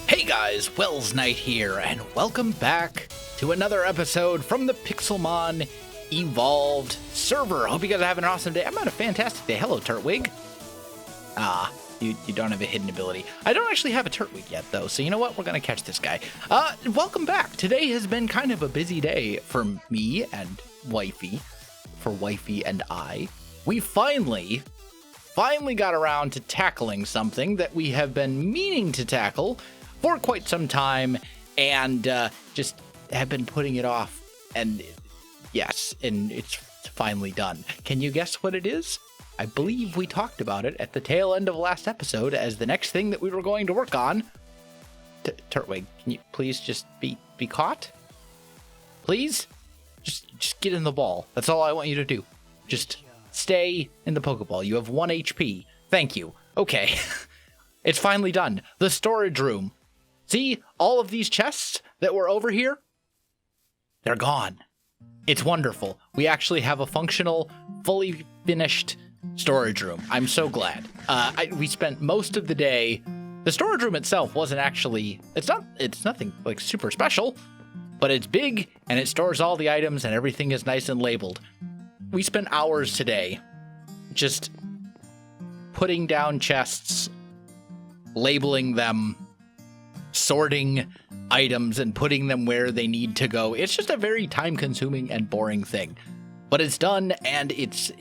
Hey guys, Welsknight here, and welcome back to another episode from the Pixelmon Evolved server. Hope you guys are having an awesome day. I'm having a fantastic day. Hello, Turtwig. You don't have a hidden ability. I don't actually have a Turtwig yet, though, so you know what? We're going to catch this guy. Welcome back. Today has been kind of a busy day for me and Wifey, for Wifey and I. We finally got around to tackling something that we have been meaning to tackle for quite some time, and just have been putting it off, and yes, and it's finally done. Can you guess what it is? I believe we talked about it at the tail end of last episode as the next thing that we were going to work on. Turtwig, can you please just be caught? Please? Just get in the ball. That's all I want you to do. Just stay in the Pokeball. You have 1 HP. Thank you. Okay. It's finally done. The storage room. See, all of these chests that were over here, they're gone. It's wonderful. We actually have a functional, fully finished storage room. I'm so glad. We spent most of the day. The storage room itself wasn't actually, it's nothing like super special, but it's big and it stores all the items and everything is nice and labeled. We spent hours today just putting down chests, labeling them, sorting items and putting them where they need to go. It's just a very time-consuming and boring thing, but it's done and it's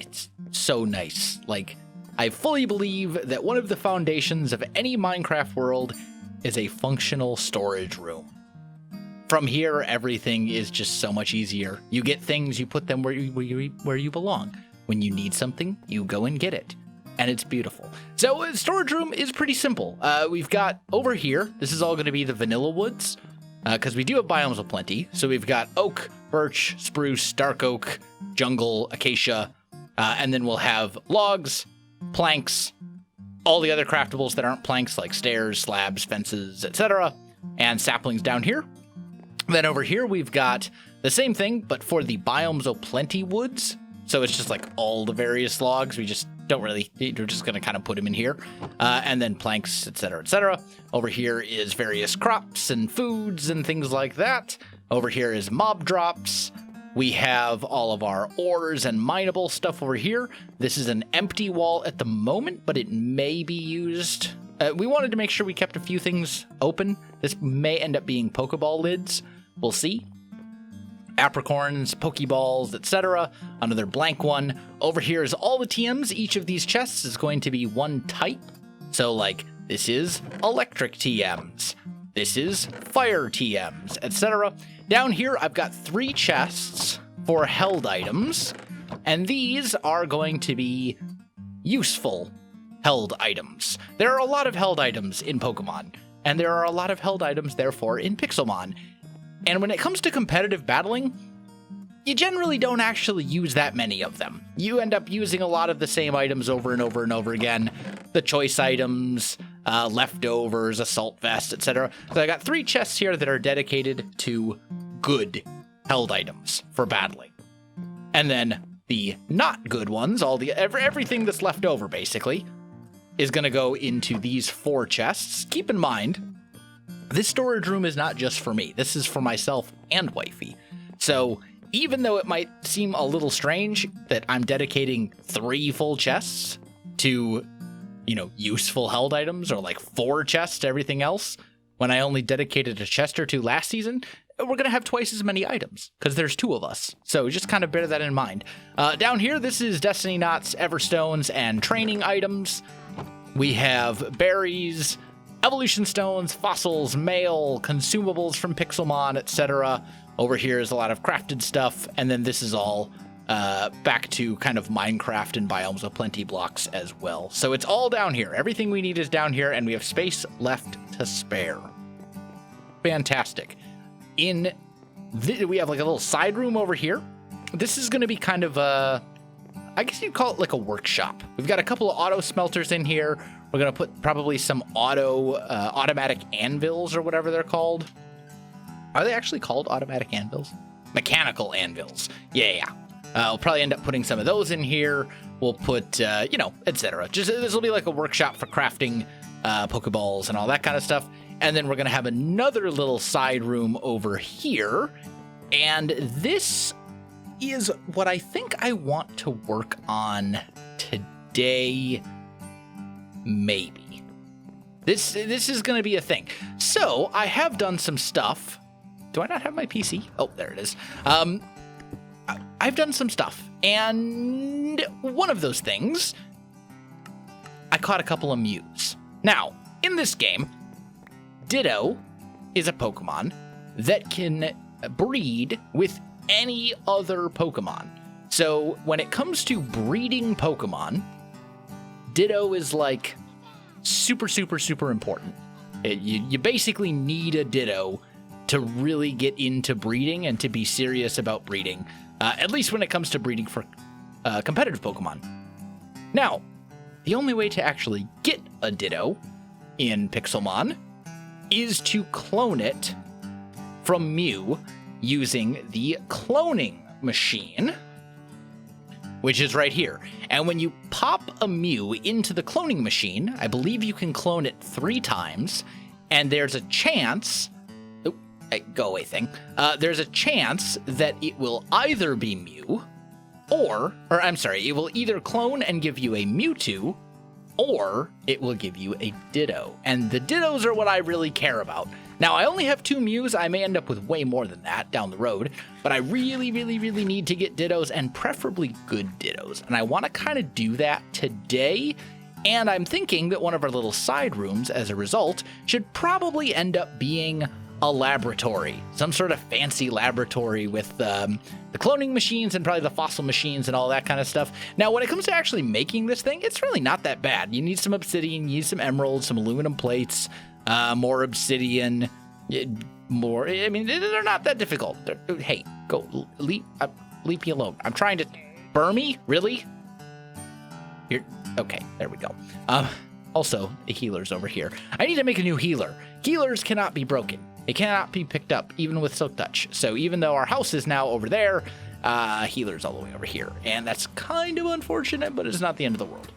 so nice. Like, I fully believe that one of the foundations of any Minecraft world is a functional storage room. From here, everything is just so much easier. You get things, you put them where you belong. When you need something, you go and get it. And it's beautiful. So storage room is pretty simple. We've got over here, this is all going to be the vanilla woods, because we do have biomes of plenty. So we've got oak, birch, spruce, dark oak, jungle, acacia, and then we'll have logs, planks, all the other craftables that aren't planks like stairs, slabs, fences, etc., and saplings down here. Then over here we've got the same thing, but for the biomes of plenty woods. So it's just like all the various logs. We just don't really, we're just going to kind of put them in here. And then planks, etc., etc. Over here is various crops and foods and things like that. Over here is mob drops. We have all of our ores and mineable stuff over here. This is an empty wall at the moment, but it may be used. We wanted to make sure we kept a few things open. This may end up being Pokeball lids. We'll see. Apricorns, Pokeballs, etc. Another blank one. Over here is all the TMs. Each of these chests is going to be one type. So, like, this is electric TMs. This is fire TMs, etc. Down here, I've got 3 chests for held items. And these are going to be useful held items. There are a lot of held items in Pokemon. And there are a lot of held items, therefore, in Pixelmon. And when it comes to competitive battling, you generally don't actually use that many of them. You end up using a lot of the same items over and over and over again. The choice items, leftovers, assault vest, etc. So I got 3 chests here that are dedicated to good held items for battling. And then the not good ones, everything that's left over basically, is going to go into these 4 chests. Keep in mind, this storage room is not just for me. This is for myself and Wifey. So even though it might seem a little strange that I'm dedicating 3 full chests to, useful held items, or like 4 chests to everything else, when I only dedicated a chest or 2 last season, we're going to have twice as many items because there's 2 of us. So just kind of bear that in mind. Down here, this is Destiny Knots, Everstones, and training items. We have berries, evolution stones, fossils, mail, consumables from Pixelmon, etc. Over here is a lot of crafted stuff, and then this is all back to kind of Minecraft and Biomes of Plenty blocks as well. So it's all down here. Everything we need is down here, and we have space left to spare. Fantastic. We have like a little side room over here. This is going to be kind of I guess you'd call it like a workshop. We've got a couple of auto smelters in here. We're going to put probably some automatic anvils or whatever they're called. Are they actually called automatic anvils? Mechanical anvils. Yeah. We'll probably end up putting some of those in here. We'll put, etc. This will be like a workshop for crafting Pokeballs and all that kind of stuff. And then we're going to have another little side room over here. And this is what I think I want to work on today, maybe. This is going to be a thing. So I have done some stuff. Do I not have my PC? Oh, there it is. I've done some stuff. And one of those things, I caught a couple of Mews. Now, in this game, Ditto is a Pokemon that can breed with any other Pokemon. So when it comes to breeding Pokemon, Ditto is like super, super, super important. You basically need a Ditto to really get into breeding and to be serious about breeding, at least when it comes to breeding for competitive Pokemon. Now, the only way to actually get a Ditto in Pixelmon is to clone it from Mew using the cloning machine, which is right here. And when you pop a Mew into the cloning machine, I believe you can clone it 3 times, and there's a chance... go away thing. There's a chance that it will either be Mew, or I'm sorry, it will either clone and give you a Mewtwo, or it will give you a Ditto. And the Dittos are what I really care about. Now, I only have 2 Mews. I may end up with way more than that down the road, but I really, really, really need to get Dittos, and preferably good Dittos. And I want to kind of do that today, and I'm thinking that one of our little side rooms, as a result, should probably end up being a laboratory, some sort of fancy laboratory with the cloning machines and probably the fossil machines and all that kind of stuff. Now, when it comes to actually making this thing, it's really not that bad. You need some obsidian, you need some emeralds, some aluminum plates, more obsidian, more. I mean, they're not that difficult. Hey, go leave me alone. I'm trying to burn me, really? You're okay. There we go. Also, the healer's over here. I need to make a new healer. Healers cannot be broken. It cannot be picked up, even with Silk Touch. So even though our house is now over there, healer's all the way over here. And that's kind of unfortunate, but it's not the end of the world.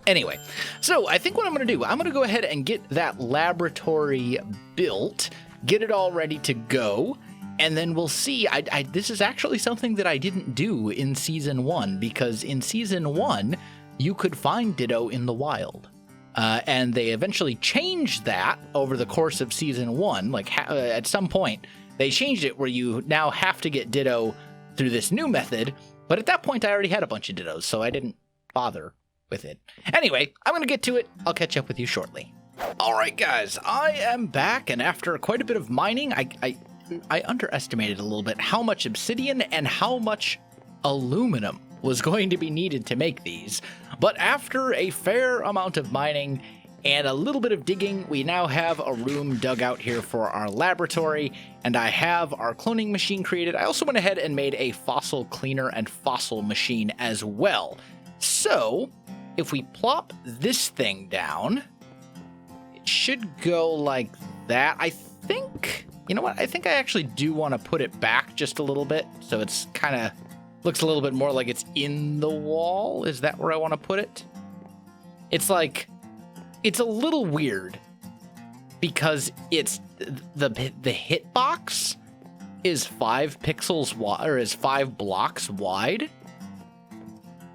Anyway, so I think what I'm going to do, I'm going to go ahead and get that laboratory built, get it all ready to go, and then we'll see. This is actually something that I didn't do in Season 1, because in Season 1, you could find Ditto in the wild. And they eventually changed that over the course of Season 1. Like, at some point, they changed it where you now have to get Ditto through this new method. But at that point, I already had a bunch of Dittos, so I didn't bother with it. Anyway, I'm going to get to it. I'll catch up with you shortly. All right, guys, I am back, and after quite a bit of mining, I underestimated a little bit how much obsidian and how much aluminum was going to be needed to make these. But after a fair amount of mining and a little bit of digging, we now have a room dug out here for our laboratory, and I have our cloning machine created. I also went ahead and made a fossil cleaner and fossil machine as well. So if we plop this thing down, it should go like that. I think, you know what? I think I actually do want to put it back just a little bit, so it's kind of looks a little bit more like it's in the wall. Is that where I want to put it? It's like, it's a little weird because it's the hitbox is 5 pixels wide, or is 5 blocks wide.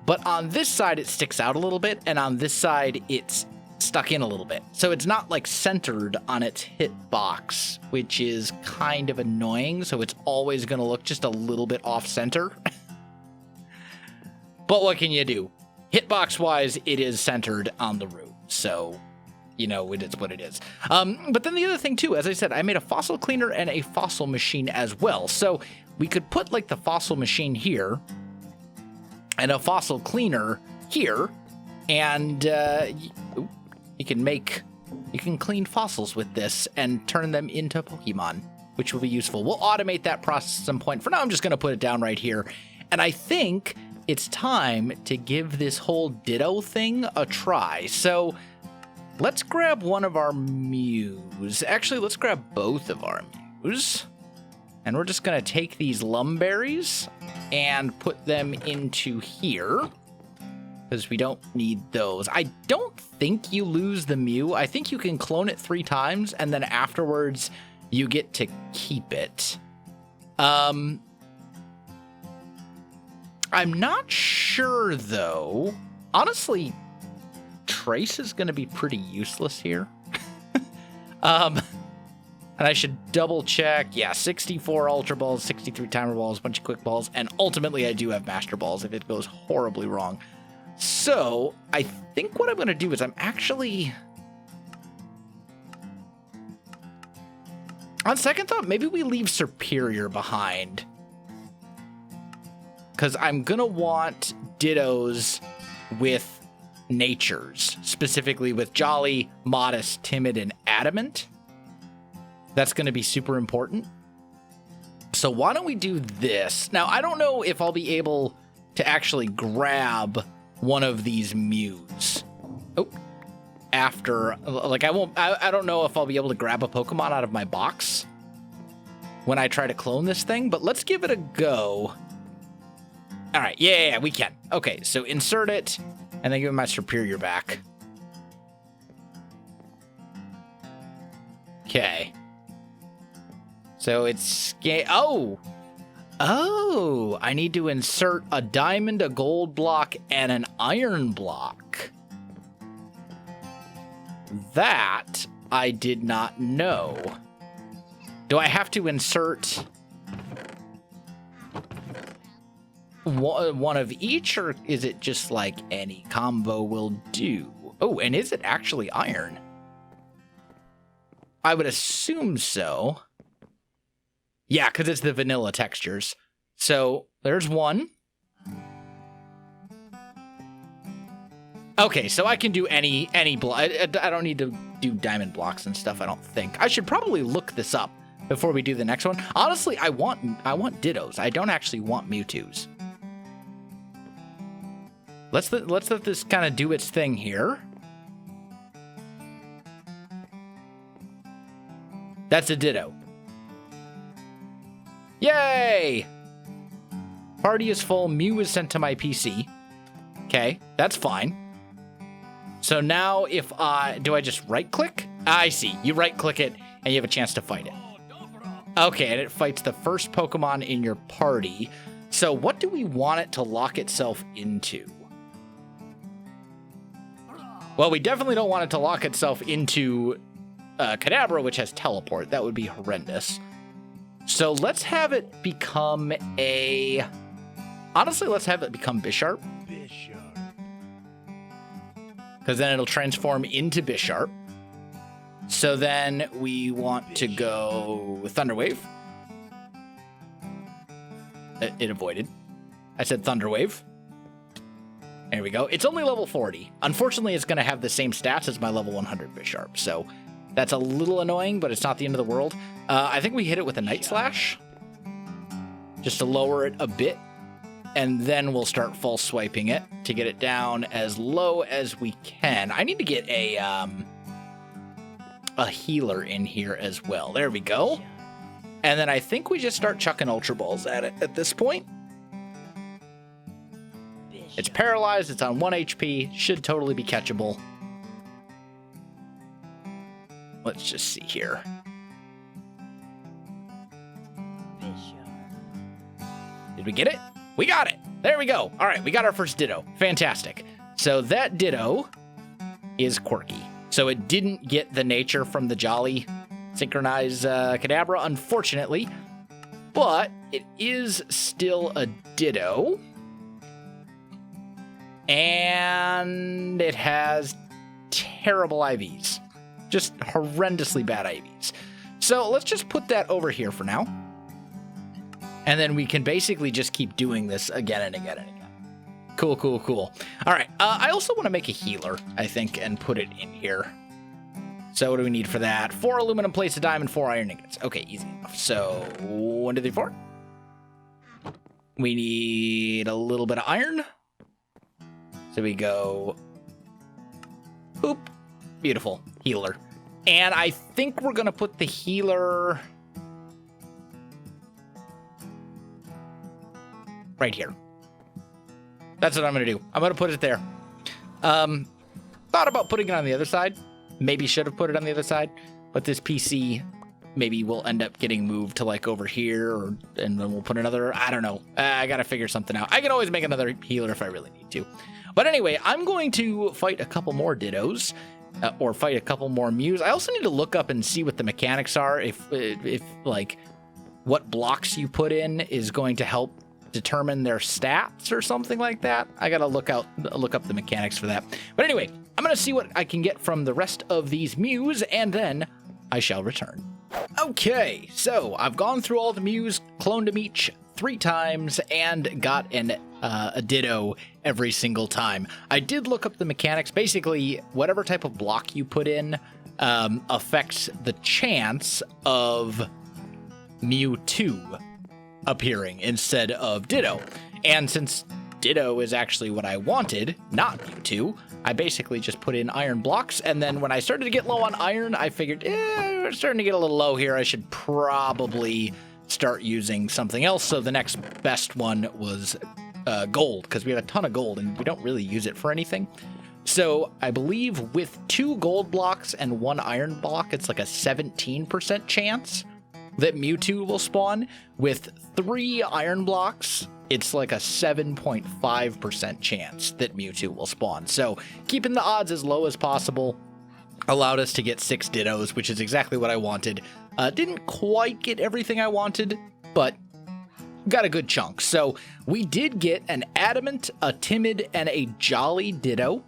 But on this side, it sticks out a little bit, and on this side, it's stuck in a little bit. So it's not like centered on its hitbox, which is kind of annoying. So it's always going to look just a little bit off center. But what can you do? Hitbox wise, it is centered on the root. So, you know, it is what it is. But then the other thing too, as I said, I made a fossil cleaner and a fossil machine as well. So we could put like the fossil machine here and a fossil cleaner here, and you can clean fossils with this and turn them into Pokemon, which will be useful. We'll automate that process at some point. For now, I'm just going to put it down right here. And I think it's time to give this whole Ditto thing a try. So let's grab one of our Mews. Actually, let's grab both of our Mews. And we're just going to take these lumberries and put them into here. because we don't need those. I don't think you lose the Mew. I think you can clone it 3 times, and then afterwards you get to keep it. I'm not sure, though. Honestly, Trace is going to be pretty useless here. And I should double check. Yeah, 64 Ultra Balls, 63 Timer Balls, a bunch of Quick Balls, and ultimately I do have Master Balls if it goes horribly wrong. So I think what I'm going to do is I'm actually... On second thought, maybe we leave Superior behind. Because I'm going to want Dittos with natures, specifically with Jolly, Modest, Timid, and Adamant. That's going to be super important. So why don't we do this? Now, I don't know if I'll be able to actually grab one of these Mews. Oh, after, like, I don't know if I'll be able to grab a Pokemon out of my box when I try to clone this thing, but let's give it a go. All right, yeah, we can. Okay, so insert it, and then give it my Superior back. Okay. So it's... Oh! I need to insert a diamond, a gold block, and an iron block. That I did not know. Do I have to insert one of each, or is it just like any combo will do? Oh, and is it actually iron? I would assume so. Yeah, because it's the vanilla textures. So there's one. Okay, so I can do any block. I don't need to do diamond blocks and stuff, I don't think. I should probably look this up before we do the next one. Honestly, I want Dittos. I don't actually want Mewtwo's. Let's let this kind of do its thing here. That's a Ditto. Yay! Party is full. Mew is sent to my PC. Okay, that's fine. So now if do I just right click? I see. You right click it and you have a chance to fight it. Okay, and it fights the first Pokemon in your party. So what do we want it to lock itself into? Well, we definitely don't want it to lock itself into Kadabra, which has teleport. That would be horrendous. So let's have it become a... Honestly, let's have it become Bisharp. Because then it'll transform into Bisharp. So then we want to go Thunder Wave. It avoided. I said Thunder Wave. There we go. It's only level 40. Unfortunately, it's going to have the same stats as my level 100 Bisharp. So that's a little annoying, but it's not the end of the world. I think we hit it with a Night Slash. Just to lower it a bit. And then we'll start false swiping it to get it down as low as we can. I need to get a healer in here as well. There we go. And then I think we just start chucking Ultra Balls at it at this point. It's paralyzed. It's on 1 HP. Should totally be catchable. Let's just see here. Did we get it? We got it. There we go. All right, we got our first Ditto. Fantastic. So that Ditto is quirky. So it didn't get the nature from the Jolly Synchronized Kadabra, unfortunately. But it is still a Ditto. And it has terrible IVs. Just horrendously bad IVs. So let's just put that over here for now. And then we can basically just keep doing this again and again and again. Cool, cool, cool. All right. I also want to make a healer, I think, and put it in here. So what do we need for that? 4 aluminum plates, a diamond, 4 iron ingots. Okay, easy enough. So 1, 2, 3, 4. We need a little bit of iron. So we go... Boop. Beautiful. Healer. And I think we're going to put the healer... right here. That's what I'm going to do. I'm going to put it there. Thought about putting it on the other side. Maybe should have put it on the other side, but this PC maybe will end up getting moved to like over here, and then we'll put another, I don't know. I gotta figure something out. I can always make another healer if I really need to. But anyway, I'm going to fight a couple more Dittos, or fight a couple more Mews. I also need to look up and see what the mechanics are, if like what blocks you put in is going to help determine their stats or something like that. I gotta look up the mechanics for that. But anyway, I'm gonna see what I can get from the rest of these Mews, and then I shall return. Okay, so I've gone through all the Mews, cloned them each 3 times, and got a Ditto every single time. I did look up the mechanics. Basically, whatever type of block you put in affects the chance of Mewtwo appearing instead of Ditto. And since Ditto is actually what I wanted, not Mewtwo, I basically just put in iron blocks, and then when I started to get low on iron, I figured, we're starting to get a little low here. I should probably start using something else. So the next best one was gold, because we have a ton of gold, and we don't really use it for anything. So I believe with 2 gold blocks and 1 iron block, it's like a 17% chance that Mewtwo will spawn. With 3 iron blocks, it's like a 7.5% chance that Mewtwo will spawn. So keeping the odds as low as possible allowed us to get 6 Dittos, which is exactly what I wanted. Didn't quite get everything I wanted, but got a good chunk. So we did get an Adamant, a Timid, and a Jolly Ditto.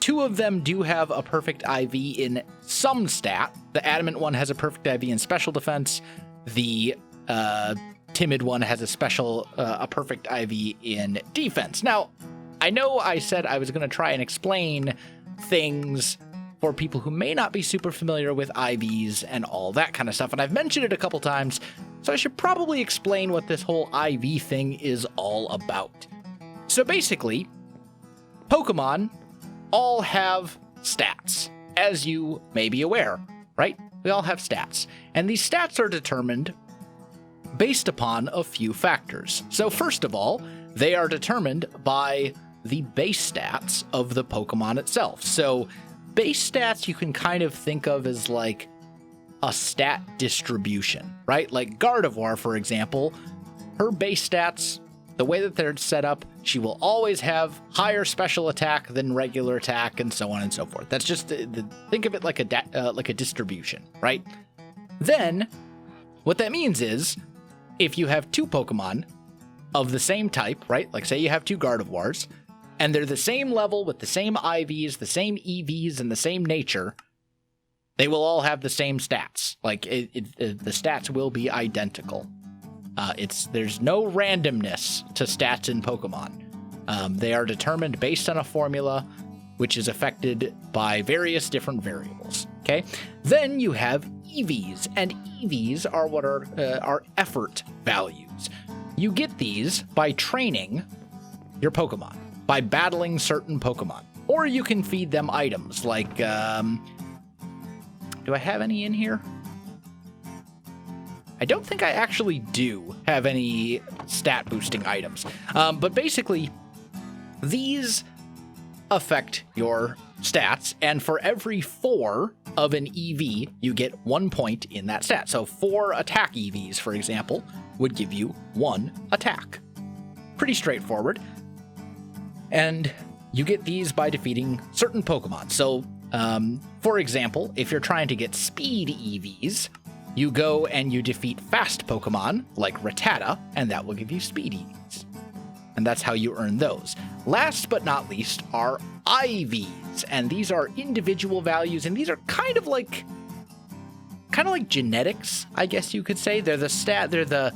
2 of them do have a perfect IV in some stat. The Adamant one has a perfect IV in special defense. The Timid one has a perfect IV in defense. Now, I know I said I was going to try and explain things for people who may not be super familiar with IVs and all that kind of stuff, and I've mentioned it a couple times, so I should probably explain what this whole IV thing is all about. So basically, Pokemon all have stats, as you may be aware, right? We all have stats, and these stats are determined based upon a few factors. So first of all, they are determined by the base stats of the Pokemon itself. So base stats you can kind of think of as like a stat distribution, right? Like Gardevoir, for example, her base stats, the way that they're set up, she will always have higher special attack than regular attack, and so on and so forth. That's just think of it like a distribution, right? Then what that means is if you have 2 Pokemon of the same type, right? Like say you have 2 Gardevoirs, and they're the same level with the same IVs, the same EVs, and the same nature, they will all have the same stats. Like the stats will be identical. There's no randomness to stats in Pokemon. They are determined based on a formula, which is affected by various different variables. Okay. Then you have EVs, and EVs are what are effort values. You get these by training your Pokemon, by battling certain Pokemon, or you can feed them items like. Do I have any in here? I don't think I actually do have any stat boosting items. But basically, these affect your stats, and for every 4 of an EV, you get 1 point in that stat. So 4 attack EVs, for example, would give you 1 attack. Pretty straightforward. And you get these by defeating certain Pokemon. So, for example, if you're trying to get speed EVs, you go and you defeat fast Pokemon, like Rattata, and that will give you speed EVs. And that's how you earn those. Last but not least are IVs, and these are individual values, and these are kind of like genetics, I guess you could say. They're the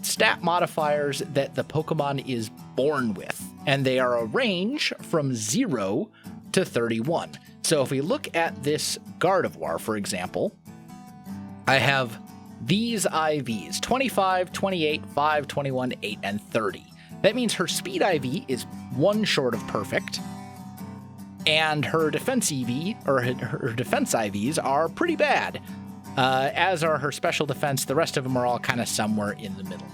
stat modifiers that the Pokemon is born with, and they are a range from 0 to 31. So if we look at this Gardevoir, for example, I have these IVs, 25, 28, 5, 21, 8, and 30. That means her speed IV is 1 short of perfect, and her defense EV, or her defense IVs, are pretty bad, as are her special defense. The rest of them are all kind of somewhere in the middle.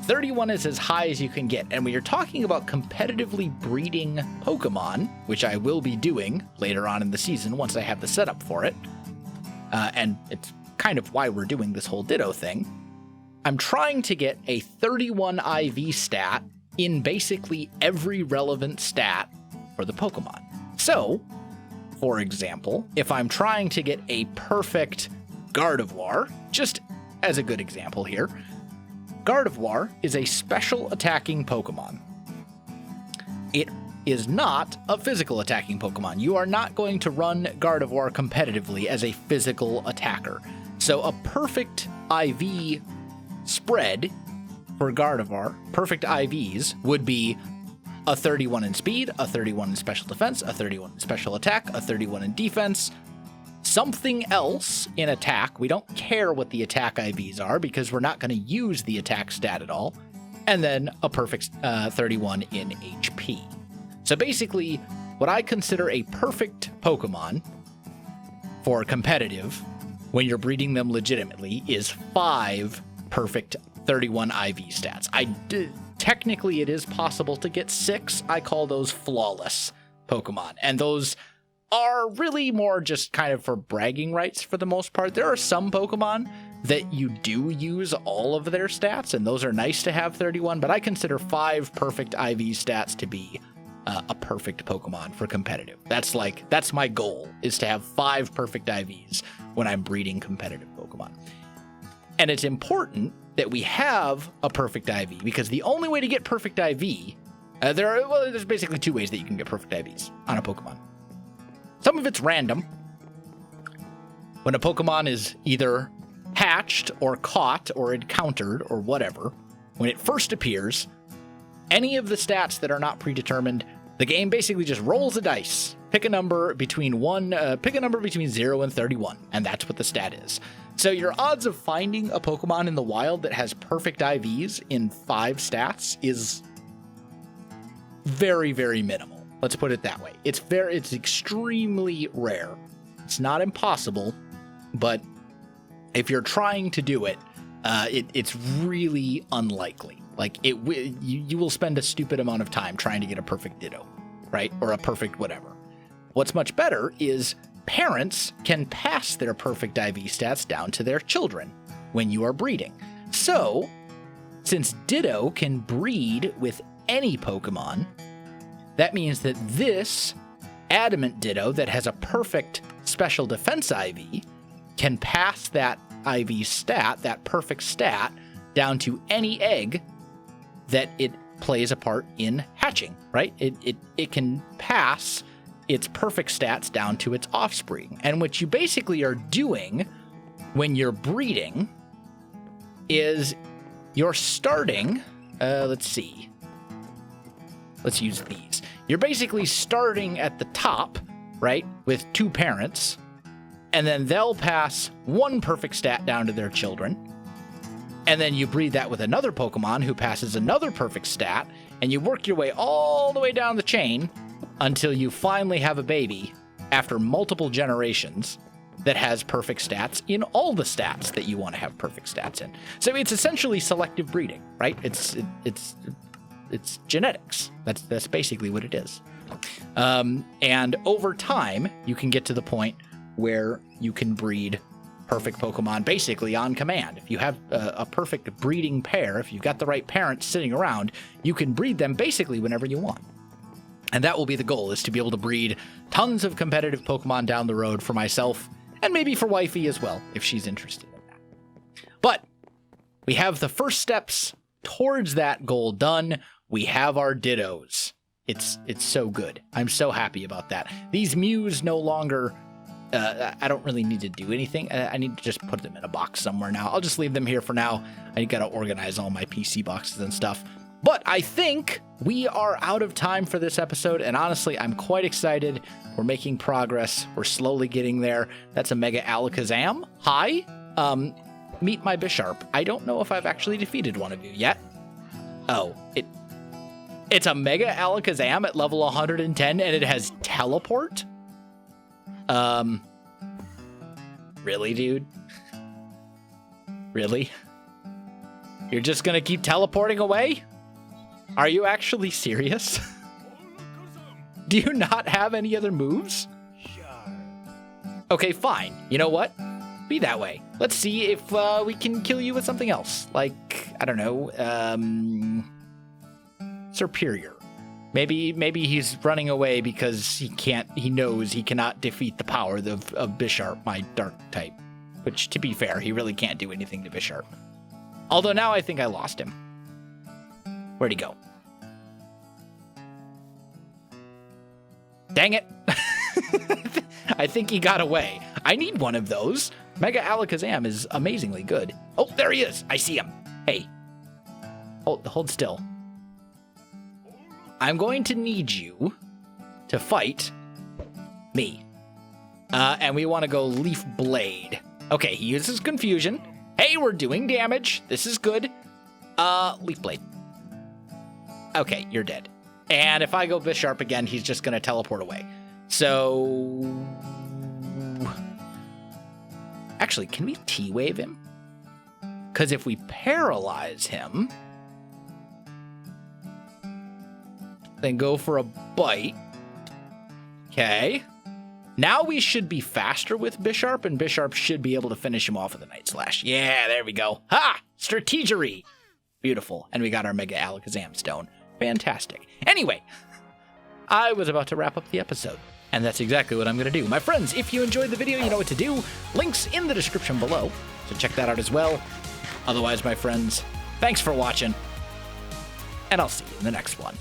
31 is as high as you can get. And when you're talking about competitively breeding Pokemon, which I will be doing later on in the season once I have the setup for it, and it's kind of why we're doing this whole Ditto thing, I'm trying to get a 31 IV stat in basically every relevant stat for the Pokemon. So, for example, if I'm trying to get a perfect Gardevoir, just as a good example here, Gardevoir is a special attacking Pokemon. It is not a physical attacking Pokemon. You are not going to run Gardevoir competitively as a physical attacker. So a perfect IV spread for Gardevoir, perfect IVs, would be a 31 in speed, a 31 in special defense, a 31 in special attack, a 31 in defense, something else in attack. We don't care what the attack IVs are because we're not going to use the attack stat at all. And then a perfect 31 in HP. So basically, what I consider a perfect Pokemon for competitive, when you're breeding them legitimately, is 5 perfect 31 IV stats. Technically, it is possible to get 6. I call those flawless Pokemon. And those are really more just kind of for bragging rights for the most part. There are some Pokemon that you do use all of their stats, and those are nice to have 31, but I consider 5 perfect IV stats to be a perfect Pokemon for competitive. That's my goal, is to have 5 perfect IVs when I'm breeding competitive Pokemon. And it's important that we have a perfect IV, because the only way to get perfect IV, there's basically 2 ways that you can get perfect IVs on a Pokemon. Some of it's random. When a Pokemon is either hatched or caught or encountered or whatever, when it first appears, any of the stats that are not predetermined, the game basically just rolls a dice. Pick a number between 0 and 31, and that's what the stat is. So your odds of finding a Pokemon in the wild that has perfect IVs in 5 stats is very, very minimal. Let's put it that way. It's extremely rare. It's not impossible, but if you're trying to do it, it's really unlikely. Like you will spend a stupid amount of time trying to get a perfect Ditto, right? Or a perfect whatever. What's much better is parents can pass their perfect IV stats down to their children when you are breeding. So, since Ditto can breed with any Pokemon, that means that this Adamant Ditto that has a perfect special defense IV can pass that IV stat, that perfect stat, down to any egg that it plays a part in hatching, right? It can pass its perfect stats down to its offspring. And what you basically are doing when you're breeding is you're starting, let's use these. You're basically starting at the top, right, with 2 parents, and then they'll pass 1 perfect stat down to their children, and then you breed that with another Pokemon who passes another perfect stat, and you work your way all the way down the chain until you finally have a baby after multiple generations that has perfect stats in all the stats that you want to have perfect stats in. So it's essentially selective breeding, right? It's genetics. That's basically what it is. And over time, you can get to the point where you can breed perfect Pokemon basically on command. If you have a perfect breeding pair, if you've got the right parents sitting around, you can breed them basically whenever you want. And that will be the goal, is to be able to breed tons of competitive Pokemon down the road for myself, and maybe for wifey as well, if she's interested in that. But we have the first steps towards that goal done. We have our Dittos. It's so good. I'm so happy about that. These Mews no longer, I don't really need to do anything. I need to just put them in a box somewhere now. I'll just leave them here for now. I got to organize all my PC boxes and stuff. But I think we are out of time for this episode, and honestly, I'm quite excited. We're making progress. We're slowly getting there. That's a Mega Alakazam. Hi. Meet my Bisharp. I don't know if I've actually defeated one of you yet. Oh, it's a Mega Alakazam at level 110, and it has Teleport? Really, dude? Really? You're just gonna keep teleporting away? Are you actually serious? Do you not have any other moves? Okay, fine. You know what? Be that way. Let's see if we can kill you with something else. Like, I don't know, Superior. Maybe he's running away because he knows he cannot defeat the power of Bisharp, my dark type. Which, to be fair, he really can't do anything to Bisharp. Although now I think I lost him. Where'd he go? Dang it. I think he got away. I need one of those. Mega Alakazam is amazingly good. Oh, there he is. I see him. Hey. Hold still. I'm going to need you to fight me. And we want to go Leaf Blade. Okay, he uses Confusion. Hey, we're doing damage. This is good. Leaf Blade. Okay, you're dead. And if I go Bisharp again, he's just going to teleport away. So... Actually, can we T-Wave him? Because if we paralyze him... Then go for a bite. Okay. Now we should be faster with Bisharp, and Bisharp should be able to finish him off with a Night Slash. Yeah, there we go. Ha! Strategery! Beautiful. And we got our Mega Alakazam Stone. Fantastic. Anyway, I was about to wrap up the episode, and that's exactly what I'm going to do. My friends, if you enjoyed the video, you know what to do. Links in the description below, so check that out as well. Otherwise, my friends, thanks for watching, and I'll see you in the next one.